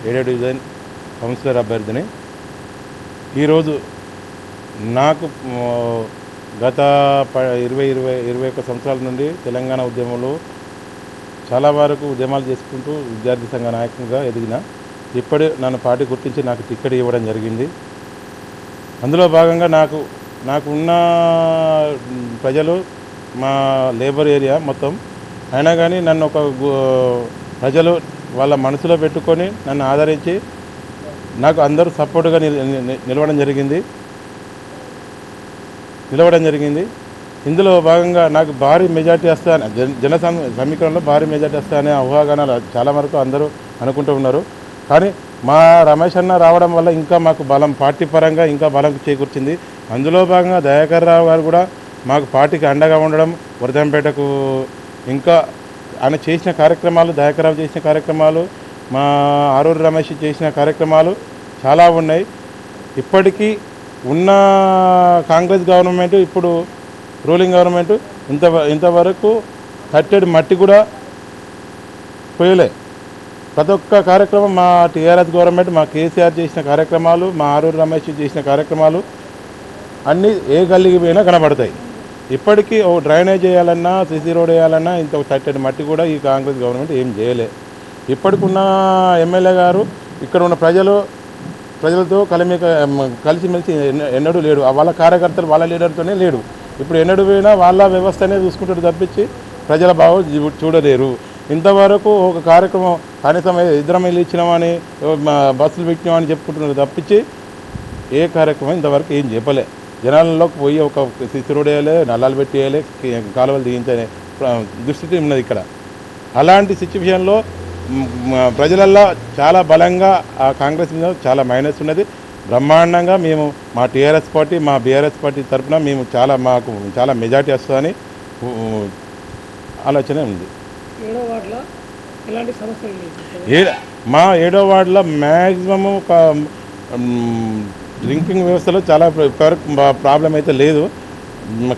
7వ division councillor అభ్యర్థిని. ఈరోజు నాకు గత 21 సంవత్సరాల నుండి తెలంగాణ ఉద్యమంలో చాలా వరకు ఉద్యమాలు చేసుకుంటూ విద్యార్థి సంఘ నాయకునిగా ఎదిగిన. ఇప్పుడే నన్ను పార్టీ గుర్తించి నాకు టికెట్ ఇవ్వడం జరిగింది. అందులో భాగంగా నాకు ఉన్న ప్రజలు మా లేబర్ ఏరియా మొత్తం అయినా కానీ నన్ను ప్రజలు వాళ్ళ మనసులో పెట్టుకొని నన్ను ఆదరించి నాకు అందరూ సపోర్టుగా నిలవడం జరిగింది. ఇందులో భాగంగా నాకు భారీ మెజార్టీ వస్తాయని జన సమీకరణలో భారీ మెజార్టీ వస్తాయనే ఊహాగానాలు చాలా వరకు అందరూ అనుకుంటూ ఉన్నారు. కానీ మా రమేష్ అన్న రావడం వల్ల ఇంకా మాకు బలం, పార్టీ పరంగా ఇంకా బలం చేకూర్చింది. అందులో భాగంగా దయాకర్ రావు గారు కూడా మాకు పార్టీకి అండగా ఉండడం, వర్ధంపేటకు ఇంకా ఆయన చేసిన కార్యక్రమాలు, దయాకర్ రావు చేసిన కార్యక్రమాలు, మా ఆరూరు రమేష్ చేసిన కార్యక్రమాలు చాలా ఉన్నాయి. ఇప్పటికీ ఉన్న కాంగ్రెస్ గవర్నమెంట్, ఇప్పుడు రూలింగ్ గవర్నమెంట్ ఇంతవరకు కట్టెడు మట్టి కూడా పోయలే. ప్రతి ఒక్క కార్యక్రమం మా టీఆర్ఎస్ గవర్నమెంట్, మా కేసీఆర్ చేసిన కార్యక్రమాలు, మా ఆరూరు రమేష్ చేసిన కార్యక్రమాలు అన్నీ ఏ గల్లీకి పోయినా కనబడతాయి. ఇప్పటికీ ఓ డ్రైనేజ్ చేయాలన్నా, సిసి రోడ్ వేయాలన్నా ఇంత కట్టెడు మట్టి కూడా ఈ కాంగ్రెస్ గవర్నమెంట్ ఏం చేయలే. ఇప్పటికున్న ఎమ్మెల్యే గారు ఇక్కడ ఉన్న ప్రజలతో కలిసిమెలిసి ఎన్నడూ లేడు. వాళ్ళ కార్యకర్తలు వాళ్ళ లీడర్తోనే లేడు. ఇప్పుడు ఎన్నడూ పోయినా వాళ్ళ వ్యవస్థనే చూసుకుంటారు తప్పించి ప్రజల భావం చూడలేరు. ఇంతవరకు ఒక కార్యక్రమం కనీసం ఇద్దరం ఇల్లు ఇచ్చినామని, బస్సులు పెట్టినామని చెప్పుకుంటున్నారు తప్పించి ఏ కార్యక్రమం ఇంతవరకు ఏం చెప్పలే. జనాలలోకి పోయి ఒక సిసి రోడ్ వేయాలి, నల్లాలు పెట్టి వేయాలి, కాలువలు దిగించనే దుస్థితి ఉన్నది ఇక్కడ. అలాంటి సిచ్యువేషన్లో ప్రజలల్లో చాలా బలంగా ఆ కాంగ్రెస్ మీద చాలా మైనస్ ఉన్నది. బ్రహ్మాండంగా మేము మా టీఆర్ఎస్ పార్టీ, మా బీఆర్ఎస్ పార్టీ తరఫున మాకు చాలా మెజార్టీ వస్తుందని ఆలోచన ఉంది. మా 7వ వార్డులో మ్యాక్సిమము డ్రింకింగ్ వ్యవస్థలో చాలా ప్రాబ్లం అయితే లేదు.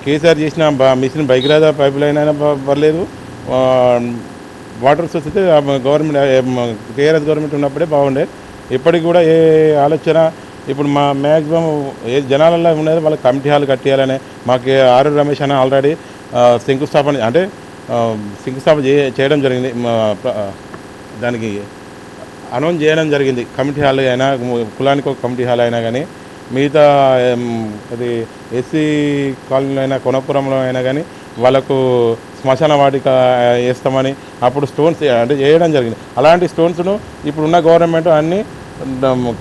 కేసీఆర్ చేసిన మిషన్ భగీరథ పైప్ లైన్ అయినా పర్లేదు, వాటర్ సోర్స్ అయితే గవర్నమెంట్ టీఆర్ఎస్ గవర్నమెంట్ ఉన్నప్పుడే బాగుండే. ఇప్పటికి కూడా ఏ ఆలోచన ఇప్పుడు మా మ్యాక్సిమం ఏ జనాలలో ఉన్నది వాళ్ళకి కమిటీ హాల్ కట్టేయాలనే మాకు ఆరూరు రమేష్ అన్న ఆల్రెడీ శంకుస్థాపన చేయడం జరిగింది. దానికి అనౌన్స్ చేయడం జరిగింది. కమిటీ హాల్ అయినా, కులానికి ఒక కమిటీ హాల్ అయినా కానీ, మిగతా అది ఎస్సీ కాలనీలో అయినా, కొనపురంలో అయినా కానీ వాళ్ళకు శ్మశాన వాటిక వేస్తామని అప్పుడు స్టోన్స్ అంటే వేయడం జరిగింది. అలాంటి స్టోన్స్ను ఇప్పుడున్న గవర్నమెంట్ అన్నీ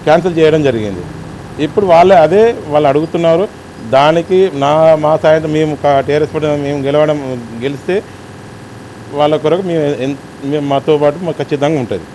క్యాన్సిల్ చేయడం జరిగింది. ఇప్పుడు వాళ్ళు అడుగుతున్నారు. దానికి మా సాయంత్రం మేము టీఆర్ఎస్ మేము గెలిస్తే వాళ్ళ కొరకు మేము మాతో పాటు మాకు ఖచ్చితంగా ఉంటుంది.